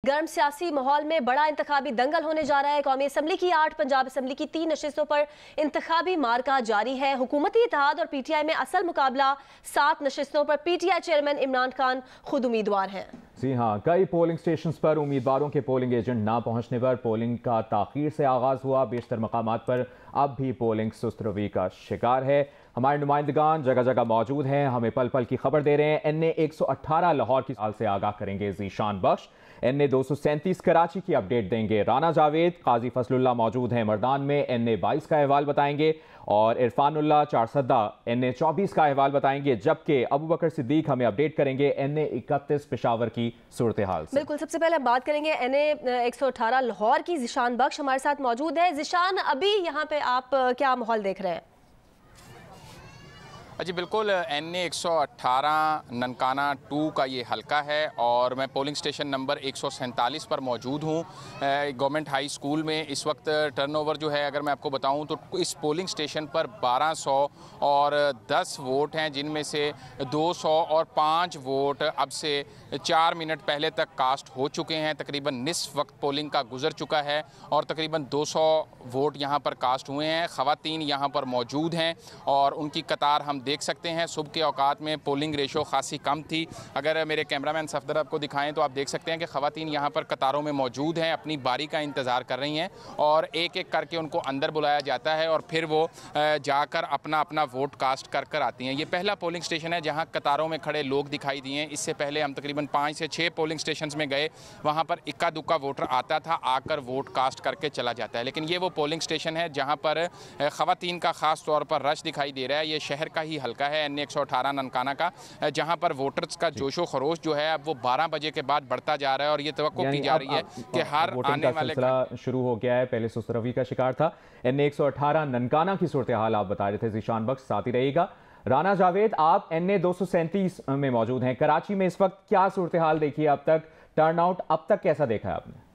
गर्म सियासी माहौल में बड़ा इंतखाबी दंगल होने जा रहा है। कौमी असम्बली की 8, पंजाब असम्बली की 3 नशिस्तों पर इंतखाबी मार्का जारी है। हुकूमती इत्तेहाद और पीटीआई में असल मुकाबला। 7 नशिस्तों पर पीटीआई चेयरमैन इमरान खान खुद उम्मीदवार हैं। जी हाँ, कई पोलिंग स्टेशन पर उम्मीदवारों के पोलिंग एजेंट ना पहुंचने पर पोलिंग का ताखीर से आगाज हुआ। बेशतर मकामात पर अब भी पोलिंग सुस्त रवि का शिकार है। हमारे नुमाइंदगान जगह जगह मौजूद हैं, हमें पल पल की खबर दे रहे हैं। NA 118 लाहौर की हाल से आगाह करेंगे ज़ीशान बख्श। NA 237 कराची की अपडेट देंगे राना जावेद। काजी फजलुल्लाह मौजूद हैं मर्दान में, NA 22 का अहवाल बताएंगे। और इरफानुल्लाह चारसदा NA 24 का अहवाल बताएंगे। जबकि अबू बकर सिद्दीक हमें अपडेट करेंगे NA 31 पेशावर की सूरत हाल से। बिल्कुल, सबसे पहले हम बात करेंगे NA 118 लाहौर की। ज़ीशान बख्श हमारे साथ मौजूद है। ज़ीशान, अभी यहाँ पे आप क्या माहौल देख रहे हैं? जी बिल्कुल, NA 118 ननकाना 2 का ये हलका है और मैं पोलिंग स्टेशन नंबर 147 पर मौजूद हूँ। गवर्नमेंट हाई स्कूल में इस वक्त टर्नओवर जो है, अगर मैं आपको बताऊँ तो इस पोलिंग स्टेशन पर 1200 और 10 वोट हैं, जिनमें से 200 और 5 वोट अब से 4 मिनट पहले तक कास्ट हो चुके हैं। तकरीबन निस्फ वक्त पोलिंग का गुजर चुका है और तकरीबन 200 वोट यहाँ पर कास्ट हुए हैं। ख़वातीन यहाँ पर मौजूद हैं और उनकी कतार हम देख सकते हैं। सुबह के औकात में पोलिंग रेशो खासी कम थी। अगर मेरे कैमरामैन सफदर आपको दिखाएं तो आप देख सकते हैं कि ख़वातीन यहाँ पर कतारों में मौजूद हैं, अपनी बारी का इंतज़ार कर रही हैं और एक एक करके उनको अंदर बुलाया जाता है और फिर वो जाकर अपना अपना वोट कास्ट कर आती हैं। ये पहला पोलिंग स्टेशन है जहाँ कतारों में खड़े लोग दिखाई दिए। इससे पहले हम तकरीबन 5 से 6 पोलिंग स्टेशन में गए, वहाँ पर इक्का दुक्का वोटर आता था, आकर वोट कास्ट करके चला जाता है। लेकिन ये वो पोलिंग स्टेशन है जहाँ पर ख़वातीन का ख़ास तौर पर रश दिखाई दे रहा है। ये शहर का ही हल्का है NA 118 ननकाना का, जहां पर वोटर्स का जोशो खरोश जो है अब वो 12 बजे के बाद बढ़ता जा रहा है और ये तवक्को की जा रही है कि हर आने वाले शुरू हो गया है। पहले सुस्त रवि का शिकार था। NA 118 ननकाना की सूरत हाल आप बता रहे थे। ज़ीशान बख्श साथ ही रहेगा। राना जावेद, आप NA 237 में मौजूद हैं। कराची में इस वक्त क्या सूरत हाल देखी है? अब तक टर्नआउट अब तक कैसा देखा है आपने?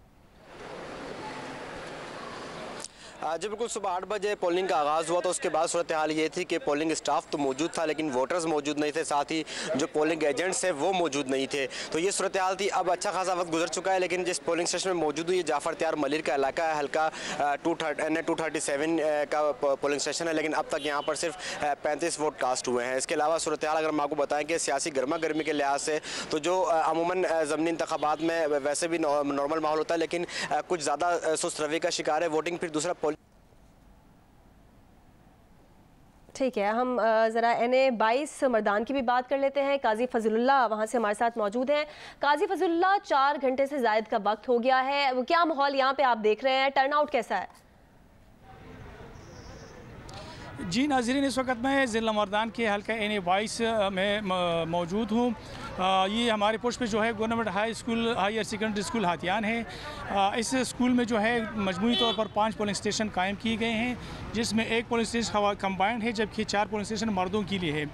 जी बिल्कुल, सुबह 8 बजे पोलिंग का आगाज़ हुआ तो उसके बाद सूरत हाल ये थी कि पोलिंग स्टाफ तो मौजूद था लेकिन वोटर्स मौजूद नहीं थे, साथ ही जो पोलिंग एजेंट्स हैं वो मौजूद नहीं थे। तो ये सूरत हाल थी। अब अच्छा खासा वक्त गुजर चुका है लेकिन जिस पोलिंग स्टेशन में मौजूद हुई जाफ़र त्यार मलिर का इलाका है, हल्का NA 237 का पोलिंग स्टेशन है, लेकिन अब तक यहाँ पर सिर्फ 35 वोट कास्ट हुए हैं। इसके अलावा सूरत हाल अगर हम आपको बताएं कि सियासी गर्मा गर्मी के लिहाज से तो जो अमूमन ज़मीनी इंतखाबात में वैसे भी नॉर्मल माहौल होता है लेकिन कुछ ज़्यादा सुस्त रवि का शिकार है वोटिंग। फिर दूसरा ठीक है, हम ज़रा NA 22 मर्दान की भी बात कर लेते हैं। काजी फजलुल्लाह वहाँ से हमारे साथ मौजूद हैं। काजी फजलुल्लाह, 4 घंटे से ज़ायद का वक्त हो गया है, क्या माहौल यहाँ पे आप देख रहे हैं? टर्नआउट कैसा है? जी नाज़रीन, इस वक्त मैं ज़िला मर्दान के हल्का NA 22 में मौजूद हूँ। ये हमारे पोस्ट पे जो है गवर्नमेंट हायर सेकेंडरी स्कूल हाथियान है। इस स्कूल में जो है मजमूई तौर पर 5 पोलिंग स्टेशन कायम किए गए हैं, जिसमें 1 पोलिंग स्टेशन कंबाइंड है जबकि 4 पोलिंग स्टेशन मर्दों के लिए है।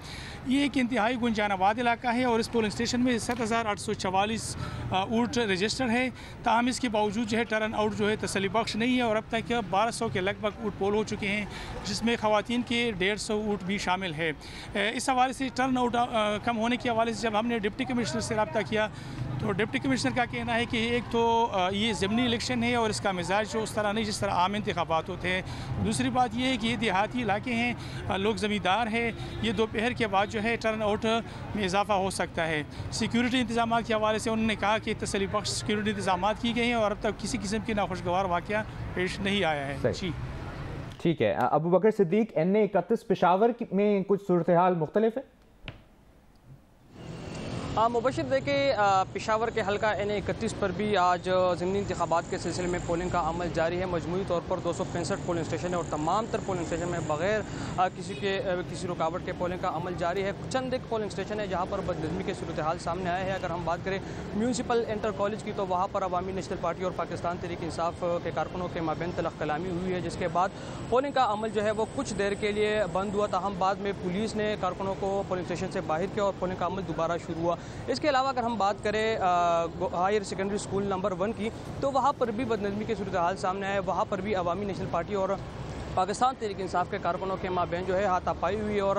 ये एक इंतहाई गुंजानाबाद इलाका है और इस पोलिंग स्टेशन में 7,844 वोट रजिस्टर्ड है। ताहम इसके बावजूद जो है टर्न आउट जो है तसल्ली बख्श नहीं है और अब तक 1200 के लगभग वोट पोल हो चुके हैं, जिसमें ख़वातीन के 150 वोट भी शामिल है। इस हवाले से टर्न आउट कम होने के हवाले से जब हमने डिप्टी कमिश्नर से रब्ता किया तो डिप्टी कमिश्नर का कहना है कि एक तो ये ज़मीनी इलेक्शन है और इसका मिजाज जो उस तरह नहीं जिस तरह आम इंतखाबात होते हैं। दूसरी बात ये है कि ये देहाती इलाके हैं, लोग ज़मींदार हैं, ये दोपहर के बाद जो है टर्न आउट में इजाफा हो सकता है। सिक्योरिटी इंतजाम के हवाले से उन्होंने कहा कि तसल्ली बख्श सिक्योरिटी इंतजाम की गए हैं और अब तक किसी किस्म की नाखुशगवार वाक़या पेश नहीं आया है। जी ठीक है। अबू बकर सिद्दीक, NA 31 पेशावर में कुछ सूरत हाल मुख्तलिफ है? मुबशिर देखिए, पेशावर के हल्का NA 31 पर भी आज ज़मीनी इंतखाबात के सिलसिले में पोलिंग का अमल जारी है। मजमूई तौर पर 265 पोलिंग स्टेशन है और तमाम तर पोलिंग स्टेशन में बगैर किसी रुकावट के पोलिंग का अमल जारी है। चंद एक पोलिंग स्टेशन है जहाँ पर बदनज़मी की सूरत हाल सामने आया है। अगर हम बात करें म्यूनसिपल इंटर कॉलेज की तो वहाँ पर अवामी नेशनल पार्टी और पाकिस्तान तहरीक इंसाफ के कारकुनों के माबैन तलख कलामी हुई है, जिसके बाद पोलिंग का अमल जो है वो कुछ देर के लिए बंद हुआ। ताहम बाद में पुलिस ने कारकुनों को पोलिंग स्टेशन से बाहर किया और पोलिंग का अमल दोबारा शुरू हुआ। इसके अलावा अगर हम बात करें हायर सेकेंडरी स्कूल नंबर 1 की तो वहाँ पर भी बदनज़मी की सूरत हाल सामने आए। वहाँ पर भी अवामी नेशनल पार्टी और पाकिस्तान तहरीक इंसाफ के कारकुनों के माबैन जो है हाथापाई हुई और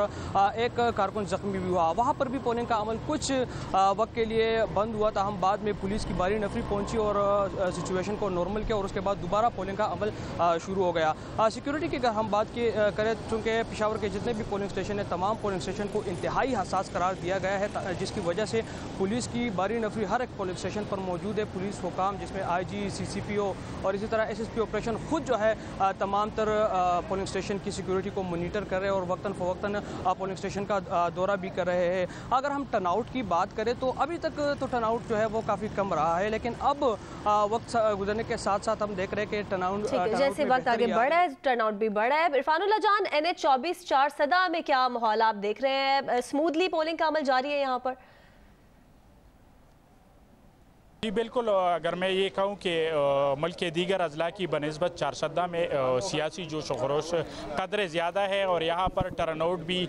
एक कारकुन जख्मी भी हुआ। वहाँ पर भी पोलिंग का अमल कुछ वक्त के लिए बंद हुआ था। हम बाद में पुलिस की बारी नफरी पहुँची और सिचुएशन को नॉर्मल किया और उसके बाद दोबारा पोलिंग का अमल शुरू हो गया। सिक्योरिटी की अगर हम बात करें, चूँकि पेशावर के जितने भी पोलिंग स्टेशन हैं तमाम पोलिंग स्टेशन को इंतहाई हसास करार दिया गया है, जिसकी वजह से पुलिस की बारी नफरी हर एक पोलिंग स्टेशन पर मौजूद है। पुलिस हुकाम जिसमें IG, CCPO और इसी तरह SSP ऑपरेशन खुद जो है तमाम तर पोलिंग स्टेशन की सिक्योरिटी को मॉनिटर कर रहे हैं और वक्तन फ़वक्तन पोलिंग स्टेशन का दौरा भी कर रहे हैं। अगर हम टर्नआउट की बात करें तो अभी तक तो टर्नआउट जो है वो काफ़ी कम रहा है, लेकिन अब वक्त गुजरने के साथ साथ हम देख रहे हैं कि टर्नआउट जैसे वक्त आगे बढ़ रहा है टर्नआउट भी बढ़ रहा है। इरफानुल्लाह जान, NH 24 चारसदा में क्या माहौल आप देख रहे हैं? स्मूथली पोलिंग का अमल जारी है यहाँ पर? जी बिल्कुल, अगर मैं ये कहूँ कि मुल्क के दीगर अजला की बनिस्बत चारसदा में सियासी जोश व खरोश कदर ज़्यादा है और यहाँ पर टर्नआउट भी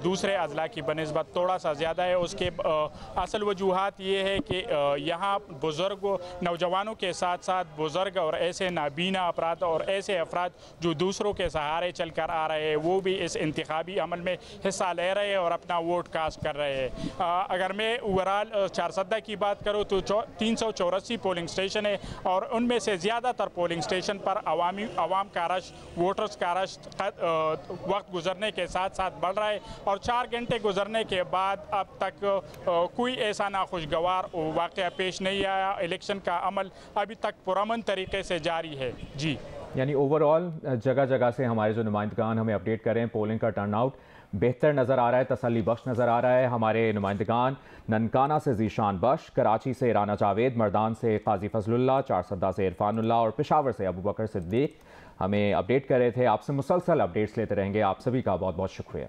दूसरे अजला की बनिस्बत थोड़ा सा ज़्यादा है। उसके असल वजूहात ये है कि यहाँ बुज़ुर्ग नौजवानों के साथ साथ बुज़ुर्ग और ऐसे नाबीना अफराद और ऐसे अफराद जो दूसरों के सहारे चल कर आ रहे हैं वो भी इस इंतखाबी अमल में हिस्सा ले रहे हैं और अपना वोट कास्ट कर रहे हैं। अगर मैं ओवरऑल चारसदा की बात करूँ तो 384 पोलिंग स्टेशन है और उनमें से ज़्यादातर पोलिंग स्टेशन पर आवाम का रश, वोटर्स का रश वक्त गुजरने के साथ साथ बढ़ रहा है और 4 घंटे गुजरने के बाद अब तक कोई ऐसा नाखुशगवार वाक़या पेश नहीं आया। इलेक्शन का अमल अभी तक पुरअमन तरीके से जारी है। जी, यानी ओवरऑल जगह जगह से हमारे जो नुमाइंदगान हमें अपडेट कर रहे हैं, पोलिंग का टर्नआउट बेहतर नज़र आ रहा है, तसल्ली बख्श नज़र आ रहा है। हमारे नुमाइंदगान ननकाना से ज़ीशान बख्श, कराची से राना जावेद, मर्दान से काजी फजलुल्लाह, चारसदा से इरफानुल्लाह और पेशावर से अबू बकर सिद्दीक हमें अपडेट कर रहे थे। आपसे मुसलसल अपडेट्स लेते रहेंगे। आप सभी का बहुत बहुत शुक्रिया।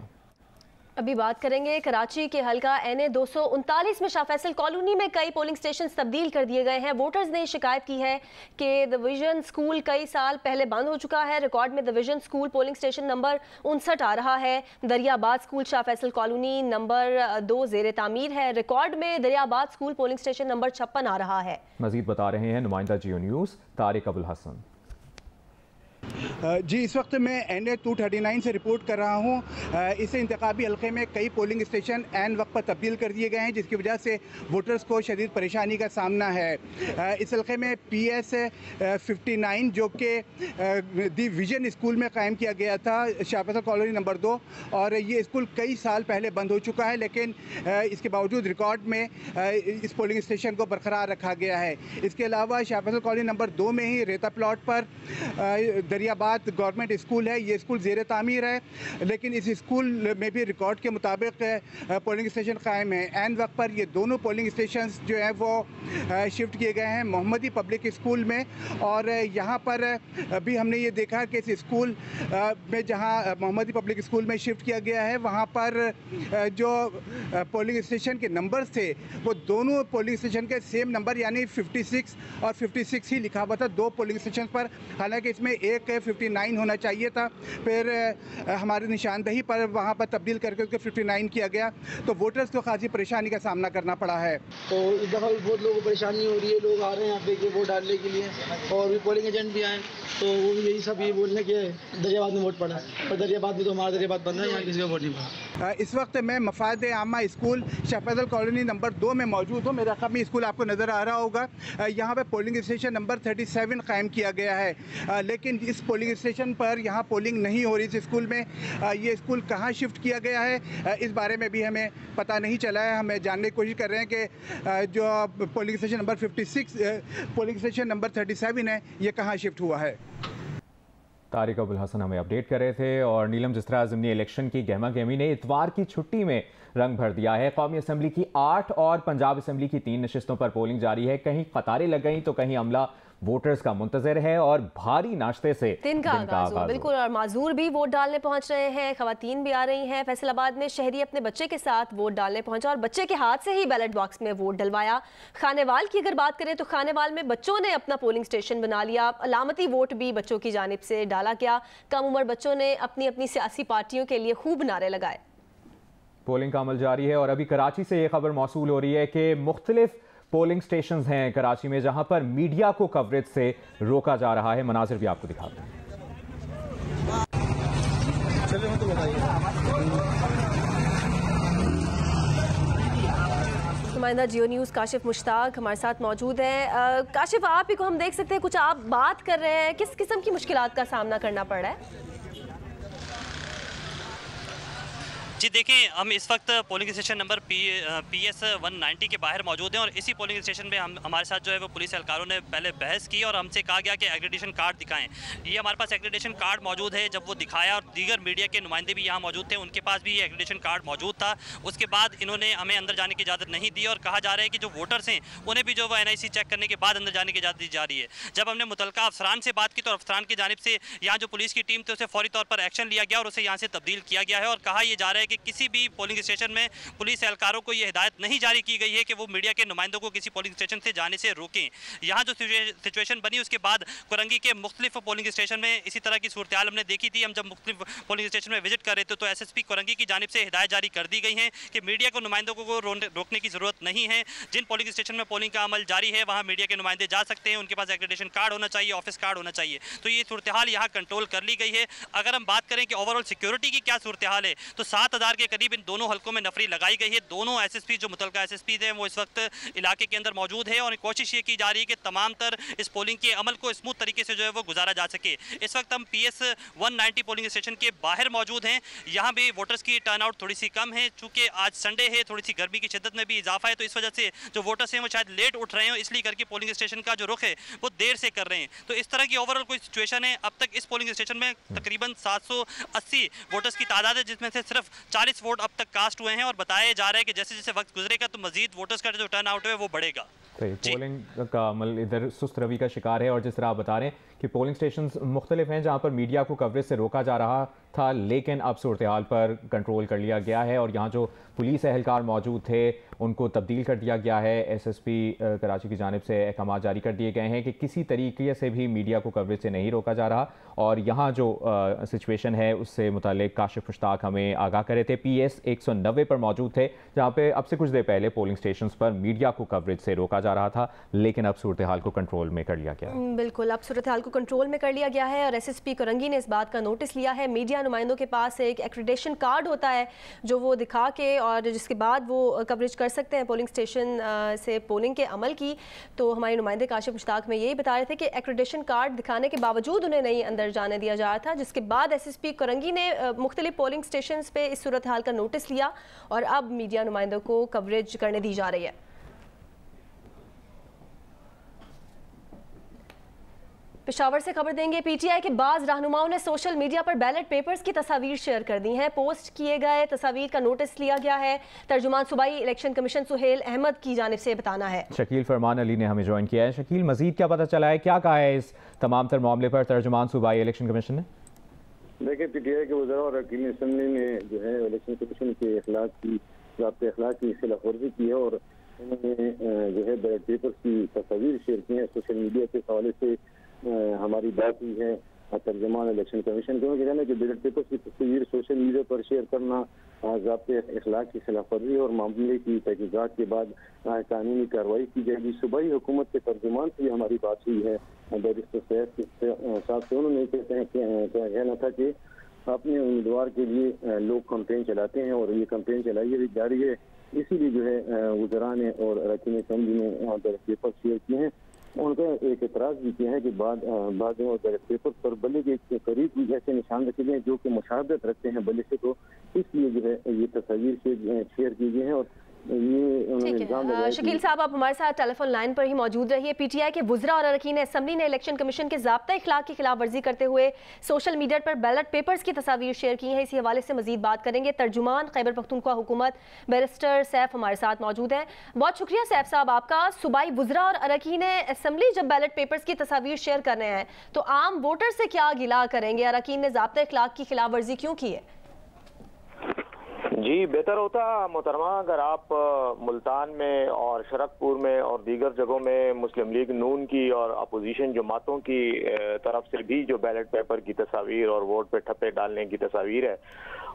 अभी बात करेंगे कराची के हल्का NA 239 में शाह फैसल कॉलोनी में कई पोलिंग स्टेशन तब्दील कर दिए गए हैं। वोटर्स ने शिकायत की है कि द विजन स्कूल कई साल पहले बंद हो चुका है। रिकॉर्ड में the vision school polling station number 59 आ रहा है। Dariyabad school Shah Faisal colony number 2 ज़ेर तामीर है। रिकॉर्ड में Dariyabad school polling station number 56 आ रहा है। मजीद बता रहे हैं नुमाइंदा जियो न्यूज़ तारिक अबुल हसन। जी, इस वक्त मैं NA 239 से रिपोर्ट कर रहा हूँ। इस इंतखाबी हल्के में कई पोलिंग स्टेशन ऐन वक्त पर तब्दील कर दिए गए हैं, जिसकी वजह से वोटर्स को शदीद परेशानी का सामना है। इस हल्के में PS 59 जो कि दी विजन स्कूल में कायम किया गया था, शाह फैसल कॉलोनी नंबर 2, और ये स्कूल कई साल पहले बंद हो चुका है, लेकिन इसके बावजूद रिकॉर्ड में इस पोलिंग स्टेशन को बरकरार रखा गया है। इसके अलावा शाह फैसल कॉलोनी नंबर 2 में ही रेता प्लॉट पर दरियाबाद गवर्नमेंट स्कूल है। ये स्कूल ज़ेर तामीर है, लेकिन इस स्कूल में भी रिकॉर्ड के मुताबिक पोलिंग स्टेशन कायम है। ऐन वक्त पर ये दोनों पोलिंग स्टेशन जो हैं वो शिफ्ट किए गए हैं मोहम्मदी पब्लिक स्कूल में, और यहाँ पर भी हमने ये देखा कि इस स्कूल में जहाँ मोहम्मदी पब्लिक स्कूल में शिफ्ट किया गया है वहाँ पर जो पोलिंग स्टेशन के नंबर थे वो दोनों पोलिंग स्टेशन के सेम नंबर यानी 56 और 56 ही लिखा हुआ था 2 पोलिंग स्टेशन पर। हालांकि इसमें एक 59 होना चाहिए था, फिर हमारी निशानदही पर वहाँ पर तब्दील करके उसको 59 किया गया, तो वोटर्स को खासी परेशानी का सामना करना पड़ा है। तो इस दफ़ा भी बहुत लोगों को परेशानी हो रही है। लोग आ रहे हैं यहाँ पे कि वोट डालने के लिए, और भी पोलिंग एजेंट भी आए, तो वो भी यही सब ये बोलने के दरियाबाद में वोट पड़ा, और दरियाबाद में तो हमारा दरियाबाद बंद है, यहाँ किसी का वोट नहीं पड़ा। इस वक्त मैं मफाद आमा school Shah Faisal colony number 2 में मौजूद हूँ। मेरा रकमी स्कूल आपको नज़र आ रहा होगा। यहाँ पे पोलिंग स्टेशन नंबर 37 कायम किया गया है, लेकिन इस पोलिंग स्टेशन पर यहाँ पोलिंग नहीं हो रही। इस स्कूल में ये स्कूल कहाँ शिफ्ट किया गया है इस बारे में भी हमें पता नहीं चला है। हमें जानने की कोशिश कर रहे हैं कि जो polling station number 56 polling station number 37 है ये कहाँ शिफ्ट हुआ है। तारिक अबुल हसन हमें अपडेट कर रहे थे। और नीलम, जिस तरह ज़िमनी इलेक्शन की गहमा गहमी ने इतवार की छुट्टी में रंग भर दिया है, कौमी असम्बली की 8 और पंजाब असम्बली की 3 नशिस्तों पर पोलिंग जारी है। कहीं कतारें लग गई तो कहीं अमला वोटर्स का मुंतजर है और भारी नाश्ते से दिन का आगाज हो। बिल्कुल, और माजूर भी वोट डालने पहुंच रहे हैं, खवातीन भी आ रही हैं। फैसलाबाद में शहरी अपने बच्चे के साथ वोट डालने पहुंचा और बच्चे के हाथ से ही बैलेट बॉक्स में वोट डलवाया। खानेवाल की अगर बात करें तो खानेवाल में बच्चों ने अपना पोलिंग स्टेशन बना लिया। अलामती वोट भी बच्चों की जानिब से डाला गया। कम उम्र बच्चों ने अपनी अपनी सियासी पार्टियों के लिए खूब नारे लगाए। पोलिंग का अमल जारी है और अभी कराची से ये खबर मौसूल हो रही है कि मुख्तलिफ पोलिंग स्टेशन हैं कराची में जहां पर मीडिया को कवरेज से रोका जा रहा है। मनाजिर भी आपको दिखाते हैं। चले तो बताइए। नुमाइंदा जियो न्यूज़ काशिफ मुश्ताक हमारे साथ मौजूद हैं। काशिफ, आप ही को हम देख सकते हैं, कुछ आप बात कर रहे हैं, किस किस्म की मुश्किलात का सामना करना पड़ रहा है? जी देखें, हम इस वक्त पोलिंग स्टेशन नंबर PS 190 के बाहर मौजूद हैं और इसी पोलिंग स्टेशन में हमारे साथ जो है वो पुलिस एहलकारों ने पहले बहस की और हमसे कहा गया कि एक्रेडिटेशन कार्ड दिखाएं। ये हमारे पास एक्रेडिटेशन कार्ड मौजूद है। जब वो दिखाया और दीगर मीडिया के नुमाइंदे भी यहाँ मौजूद थे, उनके पास भी ये एक्रेडिटेशन कार्ड मौजूद था। उसके बाद इन्होंने हमें अंदर जाने की इजाज़त नहीं दी और कहा जा रहा है कि जो वोटर्स हैं उन्हें भी जो वो NIC चेक करने के बाद अंदर जाने की इजाज़त दी जा रही है। जब हमने मुतलका अफसरान से बात की तो अफसरान की जानिब से यहाँ जो पुलिस की टीम थी उसे फौरी तौर पर एक्शन लिया गया और उसे यहाँ से तब्दील किया गया है और कहा यह जा रहा है कि किसी भी पोलिंग स्टेशन में पुलिस एहलकारों को यह हिदायत नहीं जारी की गई है कि वो मीडिया के नुमाइंदों को किसी पोलिंग स्टेशन से जाने से रोकें। यहाँ जो सिचुएशन बनी उसके बाद कोरंगी के मुख्तलिफ पोलिंग स्टेशन में इसी तरह की सूरत हाल हमने देखी थी। हम जब मुख्तलिफ पोलिंग स्टेशन में विजिट कर रहे थे तो SSP कोरंगी की जानिब से हिदायत जारी कर दी गई है कि मीडिया को नुमाइंदों को रोकने की जरूरत नहीं है। जिन पोलिंग स्टेशन में पोलिंग का अमल जारी है वहाँ मीडिया के नुमाइंदे जा सकते हैं, उनके पास एक्रेडिटेशन कार्ड होना चाहिए, ऑफिस कार्ड होना चाहिए। तो ये सूरत हाल यहाँ कंट्रोल कर ली गई है। अगर हम बात करें कि ओवरऑल सिक्योरिटी की क्या सूरत हाल है तो 7000 के करीब इन दोनों हल्कों में नफरी लगाई गई है। दोनों SSP जो मुतलका SSP हैं वो इस वक्त इलाके के अंदर मौजूद है और कोशिश ये की जा रही है कि तमाम तर इस पोलिंग के अमल को स्मूथ तरीके से जो है वो गुजारा जा सके। इस वक्त हम PS 190 पोलिंग स्टेशन के बाहर मौजूद हैं। यहाँ भी वोटर्स की टर्नआउट थोड़ी सी कम है, चूँकि आज संडे है, थोड़ी सी गर्मी की शिद्दत में भी इजाफा है, तो इस वजह से जो वोटर्स हैं वो शायद लेट उठ रहे हैं, इसलिए करके पोलिंग स्टेशन का जो रुख है वो देर से कर रहे हैं। तो इस तरह की ओवरऑल कोई सिचुएशन है। अब तक इस पोलिंग स्टेशन में तकरीबन 780 वोटर्स की तादाद है, जिसमें से सिर्फ 40 वोट अब तक कास्ट हुए हैं और बताया जा रहा है कि जैसे जैसे वक्त गुजरेगा तो मजीद वोटर्स का जो टर्न आउट है वो बढ़ेगा। पोलिंग का अमल इधर सुस्त रवि का शिकार है और जिस तरह आप बता रहे हैं कि पोलिंग स्टेशन मुख्तलिफ हैं जहाँ पर मीडिया को कवरेज से रोका जा रहा था, लेकिन अब सूरत हाल पर कंट्रोल कर लिया गया है और यहाँ जो पुलिस एहलकार मौजूद थे उनको तब्दील कर दिया गया है। SSP कराची की जानिब से अहकाम जारी कर दिए गए हैं कि किसी तरीके से भी मीडिया को कवरेज से नहीं रोका जा रहा और यहाँ जो सिचुएशन है उससे मुतालिक काशिफ मुश्ताक हमें आगाह कर रहे थे। PS 190 पर मौजूद थे जहाँ पे अब से कुछ देर पहले पोलिंग स्टेशन पर मीडिया को कवरेज से रोका जा रहा था, लेकिन अब सूरत हाल को कंट्रोल में कर लिया गया है। बिल्कुल, अब सूरत हाल को कंट्रोल में कर लिया गया है और SSP कोरंगी ने इस बात का नोटिस लिया है। मीडिया नुमाइंदों के पास एक एक्रेडिटेशन कार्ड होता है जो वो दिखा के और जिसके बाद वो कवरेज कर सकते हैं पोलिंग स्टेशन से पोलिंग के अमल की। तो हमारे नुमाइंदे काशिफ मुश्ताक में यही बता रहे थे कि एक्रेडिटेशन कार्ड दिखाने के बावजूद उन्हें नहीं अंदर जाने दिया जा रहा था, जिसके बाद SSP कोरंगी ने मुख्तलिफ पोलिंग स्टेशन पे इस सूरत हाल का नोटिस लिया और अब मीडिया नुमाइंदों को कवरेज करने दी जा रही है। पेशावर से खबर देंगे। PTI के बाज़ रहनुमाओं ने सोशल मीडिया पर बैलेट पेपर्स की तस्वीर शेयर कर दी हैं। पोस्ट किए गए तस्वीर का नोटिस लिया गया है। तर्जुमान सूबाई इलेक्शन कमीशन सुहेल अहमद की जानिब से बताना है। शकील फरमान अली ने हमें ज्वाइन किया है। शकील, मजीद क्या पता चला है, क्या कहा है इस तमाम तर मामले पर तर्जुमान सूबाई इलेक्शन कमीशन ने? देखिए, PTI के वज़रा और अरकान असम्बली ने जो है इलेक्शन कमीशन के ज़ाब्ते अखलाक की खिलाफ वर्जी की है और उन्होंने जो है बैलेट पेपर्स की तस्वीर शेयर की है। सोशल मीडिया के हवाले से हमारी बात हुई है तर्जुमान इलेक्शन कमीशन के कहना है कि बैलेट पेपर्स की तस्वीर सोशल मीडिया पर शेयर करना ज़ाब्ते अखलाक की खिलाफ वर्जी और मामले की तहकीकात के बाद कानूनी कार्रवाई की जाएगी। सूबाई हुकूमत के तर्जुमान से हमारी बात हुई है बैरिस्टर साहब से। उन्होंने कहना था कि अपने उम्मीदवार के लिए लोग कैंपेन चलाते हैं और ये कैंपेन चलाई जा रही है, इसीलिए जो है वज़रा ने और अरकान असम्बली ने बैलेट पेपर शेयर किए हैं। उनका एक एतराज़ भी किया है कि बाद बैलेट पेपर पर बल्ले के करीब भी ऐसे निशान रखे गए हैं जो कि मुशाहदत रखते हैं बल्ले से, तो इसलिए जो है ये तस्वीर शेयर की गई है। और शकील साहब, आप हमारे साथ टेलीफोन लाइन पर ही मौजूद रहिए। PTI के वुज़रा और अरकान असम्बली ने इलेक्शन कमीशन के ज़ाब्ता इखलाक की खिलाफ वर्जी करते हुए सोशल मीडिया पर बैलेट पेपर्स की तस्वीर शेयर की है। इसी हवाले से मजीद बात करेंगे। तर्जुमान खैबर पख्तूनख्वा हुकूमत बैरिस्टर सैफ हमारे साथ मौजूद हैं। बहुत शुक्रिया सैफ साहब आपका। सूबाई वुज़रा और अरकान असम्बली जब बैलेट पेपर्स की तस्वीर शेयर कर रहे हैं तो आम वोटर से क्या गिला करेंगे? अरकान ने ज़ाब्ता इखलाक की खिलाफ वर्जी क्यों की है? जी, बेहतर होता मोहतरमा अगर आप मुल्तान में और शरकपुर में और दीगर जगहों में मुस्लिम लीग नून की और अपोजिशन जमातों की तरफ से भी जो बैलेट पेपर की तस्वीर और वोट पे ठप्पे डालने की तस्वीर है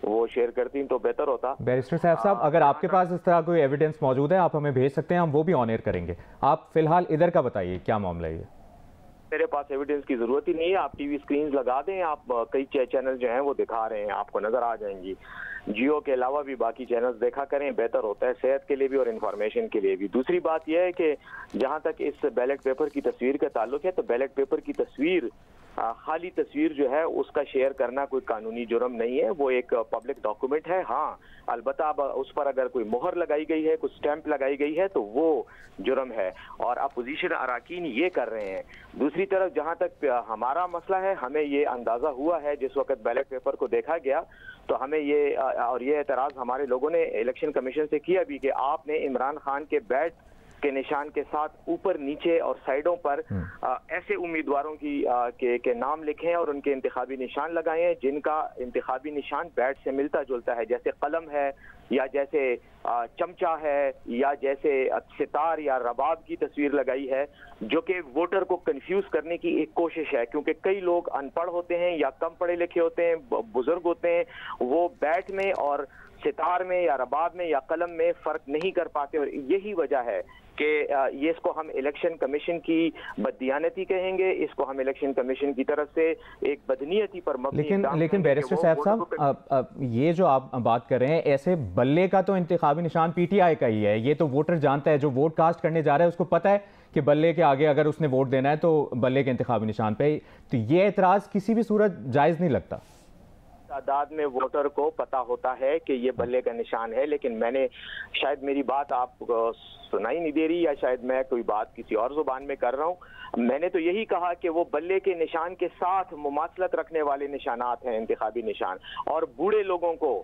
वो शेयर करती तो बेहतर होता। बैरिस्टर साहब, अगर आपके पास इस तरह कोई एविडेंस मौजूद है आप हमें भेज सकते हैं, हम वो भी ऑन एयर करेंगे। आप फिलहाल इधर का बताइए, क्या मामला है ये? मेरे पास एविडेंस की जरूरत ही नहीं है। आप टीवी स्क्रीन लगा दें, आप कई चैनल जो हैं वो दिखा रहे हैं, आपको नजर आ जाएंगी। जियो के अलावा भी बाकी चैनल्स देखा करें, बेहतर होता है सेहत के लिए भी और इंफॉर्मेशन के लिए भी। दूसरी बात यह है कि जहां तक इस बैलेट पेपर की तस्वीर का ताल्लुक है, तो बैलेट पेपर की तस्वीर, खाली तस्वीर जो है उसका शेयर करना कोई कानूनी जुर्म नहीं है, वो एक पब्लिक डॉक्यूमेंट है। हाँ, अलबत्ता उस पर अगर कोई मोहर लगाई गई है, कुछ स्टैंप लगाई गई है, तो वो जुर्म है और अपोजिशन अराकीन ये कर रहे हैं। दूसरी तरफ जहां तक हमारा मसला है, हमें ये अंदाजा हुआ है जिस वक्त बैलेट पेपर को देखा गया, तो हमें ये और ये एतराज़ हमारे लोगों ने इलेक्शन कमीशन से किया भी कि आपने इमरान खान के बैट के निशान के साथ ऊपर नीचे और साइडों पर ऐसे उम्मीदवारों के नाम लिखे और उनके इंतखाबी निशान लगाए हैं जिनका इंतखाबी निशान बैट से मिलता जुलता है, जैसे कलम है या जैसे चमचा है या जैसे सितार या रबाब की तस्वीर लगाई है, जो कि वोटर को कंफ्यूज करने की एक कोशिश है। क्योंकि कई लोग अनपढ़ होते हैं या कम पढ़े लिखे होते हैं, बुजुर्ग होते हैं, वो बैट में और सितार में या रबाब में या कलम में फर्क नहीं कर पाते और यही वजह है कि ये इसको हम इलेक्शन कमीशन की बददियानती कहेंगे, इसको हम इलेक्शन कमीशन की तरफ से एक बदनीयती पर मबनी। लेकिन बैरिस्टर साहब, ये जो आप बात कर रहे हैं, ऐसे बल्ले का तो इंतखाबी निशान पीटीआई का ही है, ये तो वोटर जानता है, जो वोट कास्ट करने जा रहा है उसको पता है कि बल्ले के आगे अगर उसने वोट देना है तो बल्ले के इंतखाबी निशान पे, तो ये एतराज़ किसी भी सूरत जायज़ नहीं लगता। तादाद में वोटर को पता होता है कि ये बल्ले का निशान है, लेकिन मैंने शायद मेरी बात आपको सुनाई नहीं दे रही या शायद मैं कोई बात किसी और जुबान में कर रहा हूँ। मैंने तो यही कहा कि वो बल्ले के निशान के साथ मुमासलत रखने वाले निशानात हैं इंतखाबी निशान, और बूढ़े लोगों को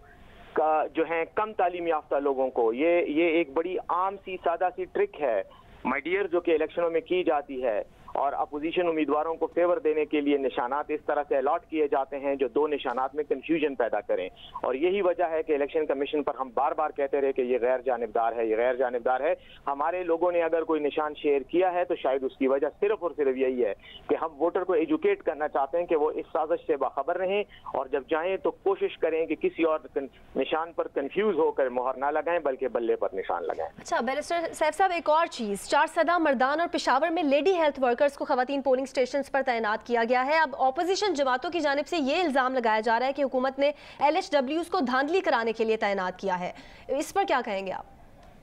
जो हैं, कम तालीम याफ्ता लोगों को, ये एक बड़ी आम सी सादा सी ट्रिक है माय डियर जो कि इलेक्शनों में की जाती है और अपोजिशन उम्मीदवारों को फेवर देने के लिए निशानात इस तरह से अलॉट किए जाते हैं जो दो निशानात में कंफ्यूजन पैदा करें। और यही वजह है कि इलेक्शन कमीशन पर हम बार बार कहते रहे कि ये गैर जानिबदार है, ये गैर जानिबदार है। हमारे लोगों ने अगर कोई निशान शेयर किया है तो शायद उसकी वजह सिर्फ और सिर्फ यही है कि हम वोटर को एजुकेट करना चाहते हैं कि वो इस साजिश से बाखबर रहें और जब जाएं तो कोशिश करें कि किसी और निशान पर कंफ्यूज होकर मोहर ना लगाएं बल्कि बल्ले पर निशान लगाएं। अच्छा बैरिस्टर सैफ साहब, एक और चीज़, चारसदा, मर्दान और पेशावर में लेडी हेल्थ वर्कर्स को खवातीन पोलिंग स्टेशन पर तैनात किया गया है। अब ऑपोजिशन जमातों की जानिब से ये इल्जाम लगाया जा रहा है कि हुकूमत ने LHWs को धांधली कराने के लिए तैनात किया है, इस पर क्या कहेंगे आप?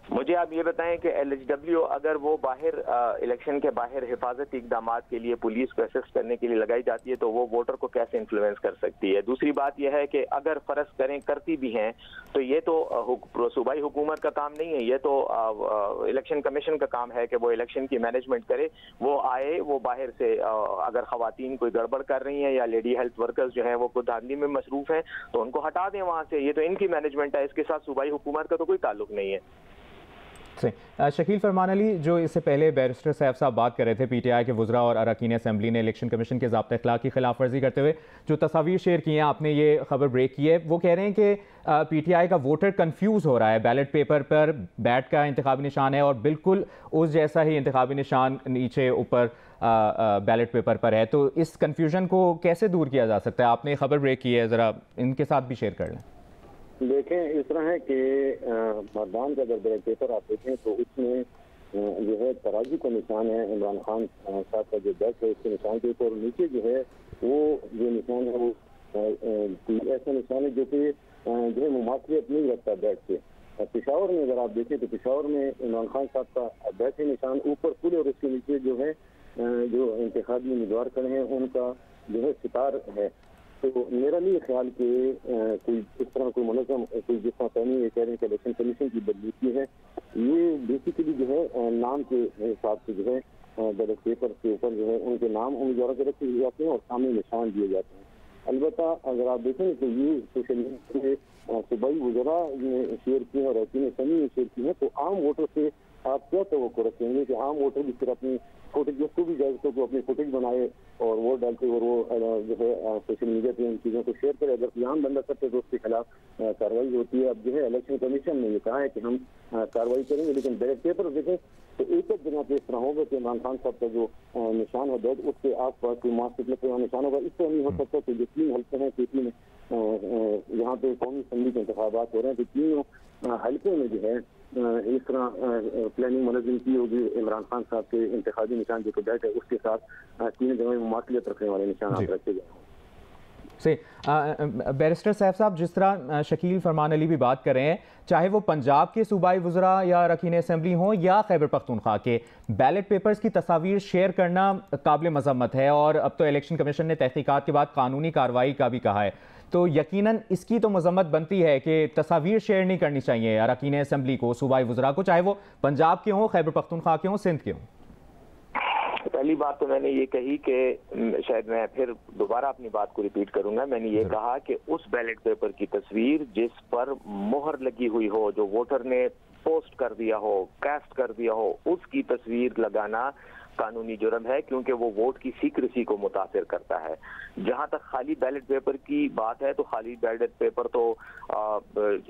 मुझे आप ये बताएं कि LHW अगर वो बाहर इलेक्शन के बाहर हिफाजती इकदाम के लिए पुलिस को असिस्ट करने के लिए लगाई जाती है तो वो वोटर को कैसे इन्फ्लुएंस कर सकती है। दूसरी बात यह है कि अगर फर्ज करें करती भी हैं तो ये तो सूबाई हुकूमत का काम नहीं है, ये तो इलेक्शन कमीशन का काम है कि वो इलेक्शन की मैनेजमेंट करे। वो आए, वो बाहर से अगर खवातीन कोई गड़बड़ कर रही हैं या लेडी हेल्थ वर्कर्स जो हैं वो खुद धांधली में मसरूफ हैं तो उनको हटा दें वहाँ से, ये तो इनकी मैनेजमेंट है, इसके साथ सूबाई हुकूमत का तो कोई ताल्लुक नहीं है। शकील फरमान अली, जो इससे पहले बैरिस्टर सैफ साहब बात कर रहे थे, PTI के वज़रा और अरकान असम्बली ने इलेक्शन कमीशन के ज़ाब्ता अखलाक की खिलाफ वर्जी करते हुए जो तस्वीर शेयर की हैं, आपने ये खबर ब्रेक की है, वो कह रहे हैं कि PTI का वोटर कंफ्यूज हो रहा है, बैलेट पेपर पर बैट का इंतखाबी निशान है और बिल्कुल उस जैसा ही इंतखाबी निशान नीचे ऊपर बैलेट पेपर पर है, तो इस कन्फ्यूजन को कैसे दूर किया जा सकता है? आपने खबर ब्रेक की है, ज़रा इनके साथ भी शेयर कर लें। देखें, इस तरह है कि मतदान का अगर बैलेट पेपर आप देखें तो उसमें जो है तराजू का निशान है, इमरान खान साहब का जो बैट है उसके निशान के ऊपर, नीचे जो है वो जो निशान है वो ऐसा निशान है जो कि जो है मुमासलियत नहीं रखता बैट से। पेशावर में अगर आप देखें तो पेशावर में इमरान खान साहब का बैट है निशान ऊपर पुल और उसके नीचे जो है जो इंतखाबी उम्मीदवार खड़े हैं उनका जो है सितार है। तो मेरा नहीं ख्याल कि कोई इस तरह कोई मुनज़्ज़म कोई जिस तरह पहले ये कह रहे हैं कि इलेक्शन कमीशन की बदलीकी है, ये बेसिकली जो है नाम के हिसाब से जो है बैलेट पेपर के ऊपर जो है उनके नाम उम्मीदवारों के रखे जाते हैं और सामने निशान दिए जाते हैं। अलबत्ता अगर आप देखें तो ये सोशल मीडिया पे सूबाई वज़रा ने शेयर किए हैं और अरकान असम्बली ने शेयर किए हैं, तो आम वोटर से आप क्या तवक्को रखेंगे कि आम वोटर भी फिर अपनी फुटेज जिसको भी जाए तो अपनी फुटेज बनाए और वोट डालते और वो जो है सोशल मीडिया पे इन चीज़ों को शेयर करे, अगर कोई आम बंदा करते तो उसके खिलाफ कार्रवाई होती है। अब जो है इलेक्शन कमीशन ने ये कहा है कि हम कार्रवाई करेंगे, लेकिन बैलेट पेपर देखें तो एक जगह पे इस तरह होगा कि इमरान खान साहब का जो निशान है बैट उसके आस पास कोई मास्क निशान होगा। इससे नहीं हो सकता कि जो 3 हल्के हैं, यहाँ पे कौमी असम्बली के इंतखाबात हो रहे हैं तो 3 हल्के में जो है इस तरह प्लानिंग मुनज़्ज़म की होगी। इमरान खान साहब के इंतखाबी निशान जो बैठ है उसके साथ 3 जगह मुमाथलियत रखने वाले निशान रखे गए हैं। बैरिस्टर सैफ साहब, जिस तरह शकील फरमान अली भी बात कर रहे हैं, चाहे वो पंजाब के सूबाई वज़रा या अरकान असेंबली हों या खैबर पख्तूनख्वा के, बैलेट पेपर्स की तस्वीर शेयर करना काबिल मज़म्मत है और अब तो इलेक्शन कमीशन ने तहकीकात के बाद कानूनी कार्रवाई का भी कहा है, तो यकीनन इसकी तो मज़म्मत बनती है कि तस्वीर शेयर नहीं करनी चाहिए अरकान असेंबली को, सूबाई वज़रा को, चाहे वो पंजाब के हों, खैबर पख्तूनख्वा के हों, सिंध के हों। पहली बात तो मैंने ये कही कि शायद मैं फिर दोबारा अपनी बात को रिपीट करूंगा। मैंने ये कहा कि उस बैलेट पेपर की तस्वीर जिस पर मोहर लगी हुई हो, जो वोटर ने पोस्ट कर दिया हो, कास्ट कर दिया हो, उसकी तस्वीर लगाना कानूनी जुर्म है, क्योंकि वो वोट की सीक्रेसी को मुतासिर करता है। जहां तक खाली बैलेट पेपर की बात है, तो खाली बैलेट पेपर तो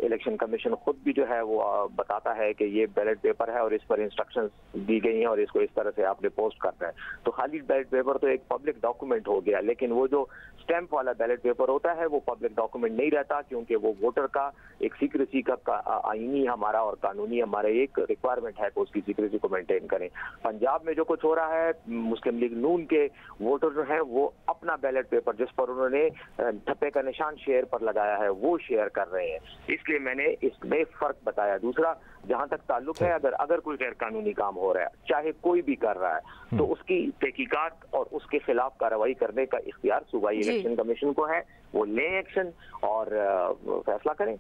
इलेक्शन कमीशन खुद भी जो है वो बताता है कि ये बैलेट पेपर है और इस पर इंस्ट्रक्शंस दी गई हैं और इसको इस तरह से आपने पोस्ट करना है। तो खाली बैलेट पेपर तो एक पब्लिक डॉक्यूमेंट हो गया, लेकिन वो जो स्टैंप वाला बैलेट पेपर होता है वो पब्लिक डॉक्यूमेंट नहीं रहता, क्योंकि वो वोटर का एक सीक्रेसी का आईनी हमारा और कानूनी हमारा एक रिक्वायरमेंट है कि उसकी सीक्रेसी को मेंटेन करें। पंजाब में जो कुछ हो रहा है, मुस्लिम लीग नून के वोटर जो हैं वो अपना बैलेट पेपर जिस पर उन्होंने ठप्पे का निशान शेयर पर लगाया है वो शेयर कर रहे हैं, इसलिए मैंने इसमें फर्क बताया। दूसरा, जहां तक ताल्लुक है, अगर कोई गैर कानूनी काम हो रहा है, चाहे कोई भी कर रहा है, तो उसकी तहकीकात और उसके खिलाफ कार्रवाई करने का इख्तियार सूबाई इलेक्शन कमीशन को है। वो लें एक्शन और फैसला करें।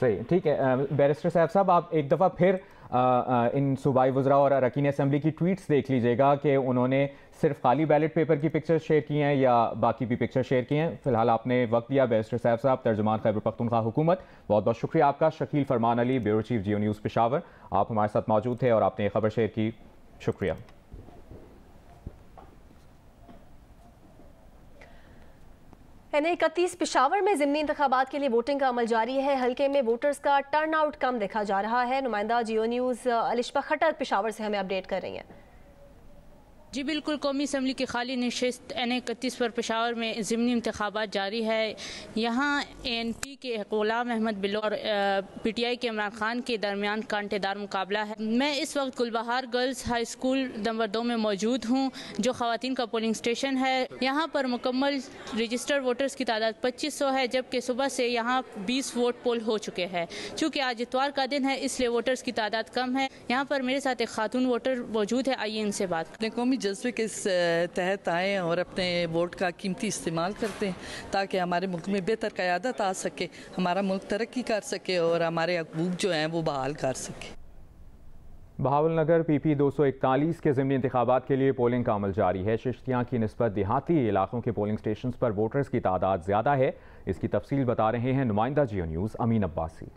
सही, ठीक है। बैरिस्टर साहब साहब, आप एक दफ़ा फिर इन सूबाई वज़रा और अरकान असेंबली की ट्वीट्स देख लीजिएगा कि उन्होंने सिर्फ खाली बैलेट पेपर की पिक्चर शेयर की हैं या बाकी भी पिक्चर शेयर की हैं। फिलहाल आपने वक्त दिया बैरिस्टर साहब साहब, तर्जुमान खैबर पख्तूनख्वा हुकूमत, बहुत बहुत शुक्रिया आपका। शकील फरमान अली, ब्यूरो चीफ जियो न्यूज़ पेशावर, आप हमारे साथ मौजूद थे और आपने खबर शेयर की, शुक्रिया। NA-31 पेशावर में ज़िमनी इंतखाबात के लिए वोटिंग का अमल जारी है। हल्के में वोटर्स का टर्न आउट कम देखा जा रहा है। नुमाइंदा जियो न्यूज़ अलिशा खट्टर पेशावर से हमें अपडेट कर रही हैं। जी बिल्कुल, कौमी असम्बली की खाली नशिस्त NA-31 पर पेशावर में ज़िमनी इंतखाबात जारी है। यहाँ ANP के ग़ुलाम अहमद बिल्लो और PTI के इमरान खान के दरमियान कांटेदार मुकाबला है। मैं इस वक्त गुलबहार गर्ल्स हाई स्कूल नंबर 2 में मौजूद हूँ, जो ख़वातीन का पोलिंग स्टेशन है। यहाँ पर मुकम्मल रजिस्टर्ड वोटर्स की तादाद 2500 है, जबकि सुबह से यहाँ 20 वोट पोल हो चुके हैं। चूँकि आज इतवार का दिन है, इसलिए वोटर्स की तादाद कम है। यहाँ पर मेरे साथ एक खातून वोटर मौजूद है, आइए इनसे बात करें। जज्बे के तहत आए और अपने वोट का कीमती इस्तेमाल करते हैं, ताकि हमारे मुल्क में बेहतर क़यादत आ सके, हमारा मुल्क तरक्की कर सके और हमारे हकूक़ जो हैं वो बहाल कर सके। बहावलनगर PP 241 के ज़िमनी इंतखाबात के लिए पोलिंग का अमल जारी है। चिश्तियाँ की निस्बत देहाती इलाकों के पोलिंग स्टेशन पर वोटर्स की तादाद ज़्यादा है। इसकी तफसील बता रहे हैं नुमाइंदा जियो न्यूज़ अमीन अब्बासी।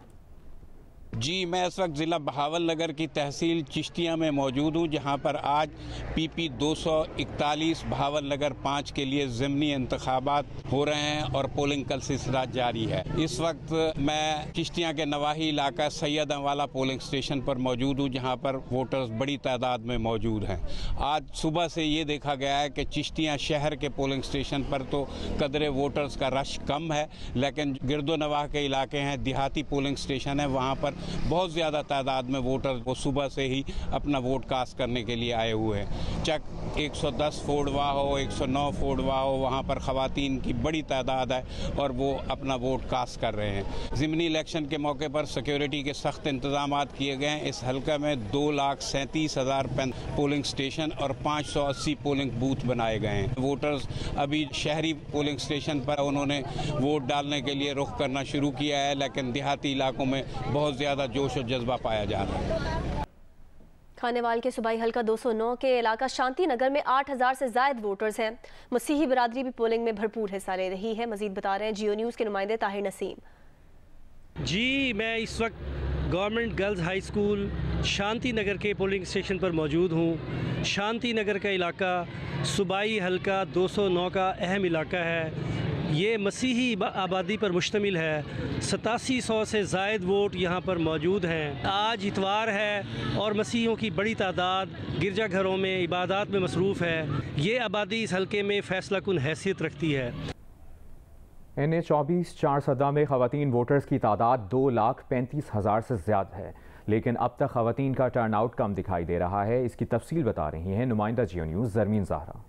जी, मैं इस वक्त ज़िला बहावलनगर की तहसील चिश्तिया में मौजूद हूँ, जहाँ पर आज PP 241 बहावलनगर 5 के लिए ज़िमनी इंतखाबात हो रहे हैं और पोलिंग कल सिलसिला जारी है। इस वक्त मैं चिश्तिया के नवाही इलाका सैयद वाला पोलिंग स्टेशन पर मौजूद हूँ, जहाँ पर वोटर्स बड़ी तादाद में मौजूद हैं। आज सुबह से ये देखा गया है कि चिश्तिया शहर के पोलिंग स्टेशन पर तो कदरे वोटर्स का रश कम है, लेकिन गिरदो नवाह के इलाके हैं, देहाती पोलिंग स्टेशन है, वहाँ पर बहुत ज़्यादा तादाद में वोटर वो सुबह से ही अपना वोट कास्ट करने के लिए आए हुए हैं। चक 110 फोड़वा हो, 109 फोड़वा हो, वहाँ पर ख़वातीन की बड़ी तादाद है और वो अपना वोट कास्ट कर रहे हैं। ज़िमनी इलेक्शन के मौके पर सिक्योरिटी के सख्त इंतजाम किए गए हैं। इस हल्का में 2,37,000 पोलिंग स्टेशन और 580 पोलिंग बूथ बनाए गए हैं। वोटर्स अभी शहरी पोलिंग स्टेशन पर उन्होंने वोट डालने के लिए रुख करना शुरू किया है, लेकिन देहाती इलाकों में बहुत ज़्यादा जोश और जज्बा पाया जा रहा है। खानेवाल के सूबाई हल्का 209 के इलाका शांति नगर में 8000 से ज़ायद वोटर्स हैं। मसीही बरादरी भी पोलिंग में भरपूर हिस्सा ले रही है। मजीद बता रहे हैं जियो न्यूज़ के नुमाइंदे ताहिर नसीम। जी, मैं इस वक्त government girls high school Shanti Nagar के पोलिंग स्टेशन पर मौजूद हूँ। शांति नगर का इलाका सूबाई हल्का 209 का अहम इलाका है। ये मसीही आबादी पर मुश्तमिल है। 8700 से ज़ायद वोट यहाँ पर मौजूद हैं। आज इतवार है और मसीहियों की बड़ी तादाद गिरजाघरों में इबादत में मसरूफ़ है। ये आबादी इस हल्के में फ़ैसला कुन हैसियत रखती है। NA-24 चारसदा में ख़वातीन वोटर्स की तादाद 2,35,000 से ज़्यादा है। लेकिन अब तक ख़वातीन का टर्न आउट कम दिखाई दे रहा है। इसकी तफसील बता रही हैं नुमाइंदा जियो न्यूज़ ज़रमीन ज़हरा।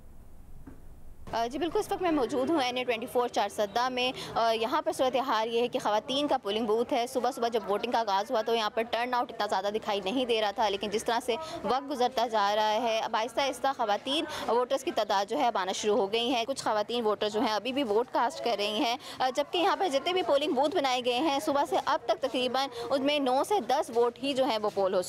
जी बिल्कुल, इस वक्त मैं मौजूद हूँ NA-24 चारसद्दा में। यहाँ पर सूरत हाल ये है कि ख़वातीन का पोलिंग बूथ है। सुबह सुबह जब वोटिंग का आगाज़ हुआ तो यहाँ पर टर्न आउट इतना ज़्यादा दिखाई नहीं दे रहा था, लेकिन जिस तरह से वक्त गुजरता जा रहा है अब आहिस्ता आहिस्ता ख़वातीन वोटर्स की तादाद जो है अब आना शुरू हो गई है। कुछ ख़वातीन वोटर जो हैं अभी भी वोट कास्ट कर रही हैं, जबकि यहाँ पर जितने भी पोलिंग बूथ बनाए गए हैं सुबह से अब तक तकरीबन उसमें 9 से 10 वोट ही जो हैं वो पोल हो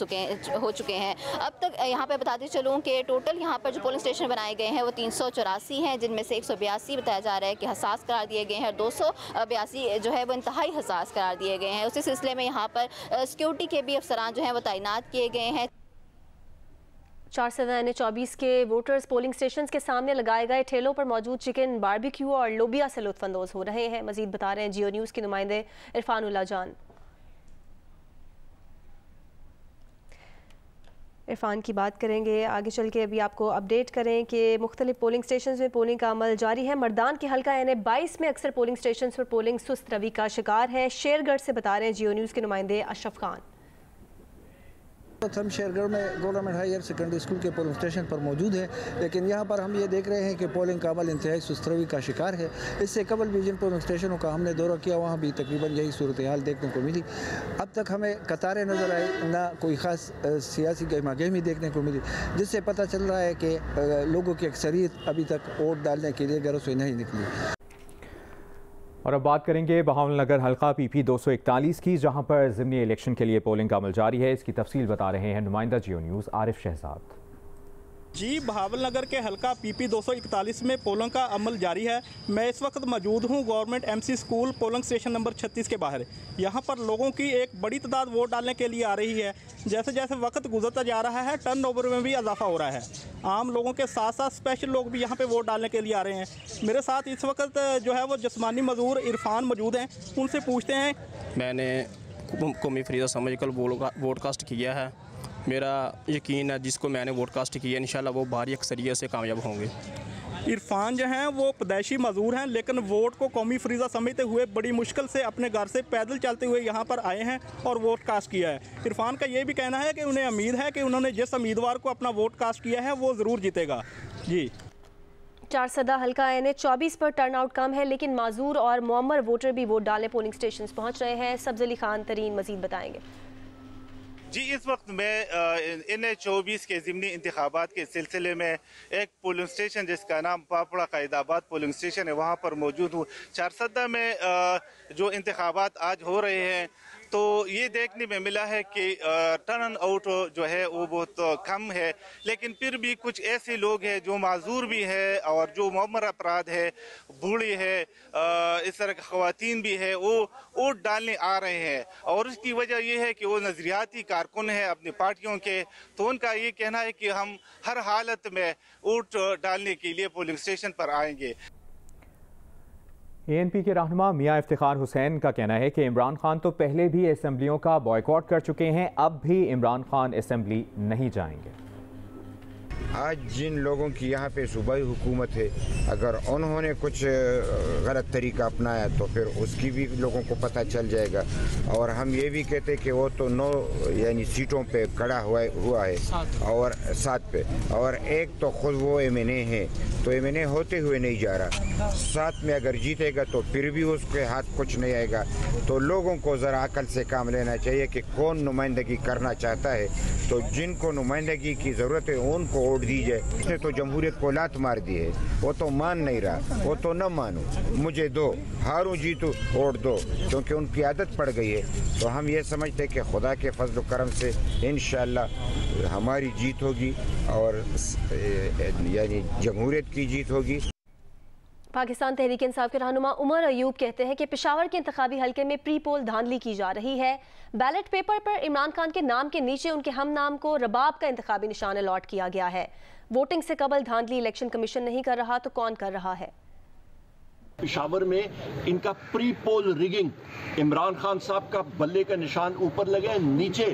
चुके हैं। अब तक यहाँ पर बताते चलूँ कि टोटल यहाँ पर जो पोलिंग स्टेशन बनाए गए हैं वो 384 हैं, जिनमें से 182 बताया जा रहा है कि हसास करार दिए गए हैं और 282 जो है वो इंतहाई हसास करार दिए गए हैं। उसी सिलसिले में यहाँ पर सिक्योरिटी के भी अफसरान जो हैं वो तैनात किए गए हैं। चारसद्दा NA-24 के वोटर्स पोलिंग स्टेशन के सामने लगाए गए ठेलों पर मौजूद चिकन, बारबेक्यू और लोबिया से लुत्फानंदोज हो रहे हैं। मजीद बता रहे हैं जियो न्यूज़ के नुमाइंदे इरफानुल्लाह जान। इरफान की बात करेंगे आगे चल के। अभी आपको अपडेट करें कि मुख्तलिफ पोलिंग स्टेशन में पोलिंग का अमल जारी है। मर्दान के हल्का NA-22 में अक्सर पोलिंग स्टेशन पर पोलिंग सुस्त रवि का शिकार है। शेरगढ़ से बता रहे हैं जियो न्यूज़ के नुमाइंदे अशरफ खान। हम शेरगढ़ में गवर्नमेंट हायर सेकेंडरी स्कूल के पोलिंग स्टेशन पर मौजूद हैं, लेकिन यहाँ पर हम ये देख रहे हैं कि पोलिंग का अमल इंतहाई सुस्त रवि का शिकार है। इससे कबल भी जिन पोलिंग स्टेशनों का हमने दौरा किया वहाँ भी तकरीबन यही सूरत हाल देखने को मिली। अब तक हमें कतारें नज़र आई, ना कोई ख़ास सियासी गहमागहमी देखने को मिली, जिससे पता चल रहा है कि लोगों की अक्सरियत अभी तक वोट डालने के लिए घरों से नहीं निकली। और अब बात करेंगे बहावलनगर हल्का PP 241 की, जहां पर ज़िमनी इलेक्शन के लिए पोलिंग का अमल जारी है। इसकी तफसील बता रहे हैं नुमाइंदा जियो न्यूज़ आरिफ शहजाद। जी, बहावलनगर के हल्का PP 241 में पोलिंग का अमल जारी है। मैं इस वक्त मौजूद हूँ government MC school polling station number 36 के बाहर। यहाँ पर लोगों की एक बड़ी तादाद वोट डालने के लिए आ रही है। जैसे जैसे वक्त गुजरता जा रहा है टर्न ओवर में भी इजाफा हो रहा है। आम लोगों के साथ साथ स्पेशल लोग भी यहाँ पे वोट डालने के लिए आ रहे हैं। मेरे साथ इस वक्त जो है वो जिस्मानी मजदूर इरफान मौजूद हैं, उनसे पूछते हैं। मैंने कौमी फरीदा समझ कर वोट कास्ट किया है। मेरा यकीन है जिसको मैंने वोट कास्ट किया इंशाल्लाह वो भारी अक्सरियत से कामयाब होंगे। इरफान जो हैं वो पैदाइशी मजदूर हैं, लेकिन वोट को कौमी फरीज़ा समझते हुए बड़ी मुश्किल से अपने घर से पैदल चलते हुए यहाँ पर आए हैं और वोट कास्ट किया है। इरफान का ये भी कहना है कि उन्हें उम्मीद है कि उन्होंने जिस उम्मीदवार को अपना वोट कास्ट किया है वो ज़रूर जीतेगा। जी, चारसद्दा हल्का NA-24 पर टर्नआउट कम है, लेकिन माजूर और मुअम्मर वोटर भी वोट डालने पोलिंग स्टेशन पहुँच रहे हैं। सब्ज़ अली खान तरीन मजीद बताएंगे। जी, इस वक्त मैं NA-24 के ज़िमनी इंतखाबात के सिलसिले में एक पोलिंग स्टेशन जिसका नाम पापड़ा कायदाबाद पोलिंग स्टेशन है वहाँ पर मौजूद हूँ। चारसद्दा में जो इंतखाबात आज हो रहे हैं तो ये देखने में मिला है कि टर्न आउट जो है वो बहुत कम है, लेकिन फिर भी कुछ ऐसे लोग हैं जो माजूर भी है और जो मुअम्मर अफराद है, बूढ़े है, इस तरह के ख़वातीन भी है, वो वोट डालने आ रहे हैं। और उसकी वजह ये है कि वो नज़रियाती कारकुन है अपनी पार्टियों के, तो उनका ये कहना है कि हम हर हालत में वोट डालने के लिए पोलिंग स्टेशन पर आएंगे। ANP के रहनुमा मियां इफ्तिखार हुसैन का कहना है कि इमरान खान तो पहले भी असेंबलियों का बॉयकॉट कर चुके हैं, अब भी इमरान खान असेंबली नहीं जाएंगे। आज जिन लोगों की यहाँ पे सूबाई हुकूमत है, अगर उन्होंने कुछ गलत तरीका अपनाया तो फिर उसकी भी लोगों को पता चल जाएगा। और हम ये भी कहते हैं कि वो तो 9 यानी सीटों पे खड़ा हुआ है और 7 पे, और एक तो खुद वो MNA है, तो MNA होते हुए नहीं जा रहा। 7 में अगर जीतेगा तो फिर भी उसके हाथ कुछ नहीं आएगा। तो लोगों को ज़रा अकल से काम लेना चाहिए कि कौन नुमाइंदगी करना चाहता है, तो जिनको नुमाइंदगी की ज़रूरत है उनको वोट दीजिए। उसने तो जमहूरियत को लात मार दी है, वो तो मान नहीं रहा, वो तो न मानो, मुझे दो, हारूं जीतूं वोट दो, क्योंकि उनकी आदत पड़ गई है। तो हम ये समझते हैं कि खुदा के फजल करम से इंशाअल्लाह हमारी जीत होगी और यानी जमहूरियत की जीत होगी। पाकिस्तान तहरीक इंसाफ के रहनुमा उमर अयूब कहते हैं कि पेशावर के इंतखाबी हल्के में प्री पोल धांधली की जा रही है। बैलेट पेपर पर इमरान खान के नाम के नीचे उनके हम नाम को रबाब का इंतखाबी निशान अलॉट किया गया है। वोटिंग से कबल धांधली इलेक्शन कमीशन नहीं कर रहा तो कौन कर रहा है? पेशावर में इनका pre poll rigging, Imran Khan साहब का बल्ले का निशान ऊपर लगे, नीचे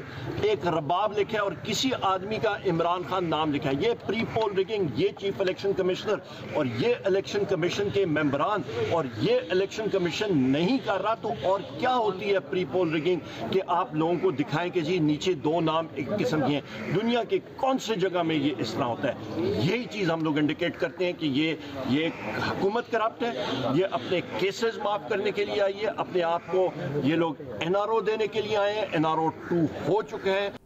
एक रबाब लिखा है और किसी आदमी का इमरान खान नाम लिखा है। ये प्री पोल रिगिंग, ये चीफ इलेक्शन कमिश्नर और ये इलेक्शन कमीशन के मेंबरान और ये इलेक्शन कमीशन नहीं कर रहा तो और क्या होती है प्री पोल रिगिंग कि आप लोगों को दिखाएं कि जी नीचे दो नाम एक किस्म के हैं। दुनिया के कौन से जगह में ये इस तरह होता है? यही चीज़ हम लोग इंडिकेट करते हैं कि ये हुकूमत करप्ट है। ये अपने केसेस माफ करने के लिए आई है, अपने आप को ये लोग NRO देने के लिए आए हैं। NRO 2 हो चुके हैं।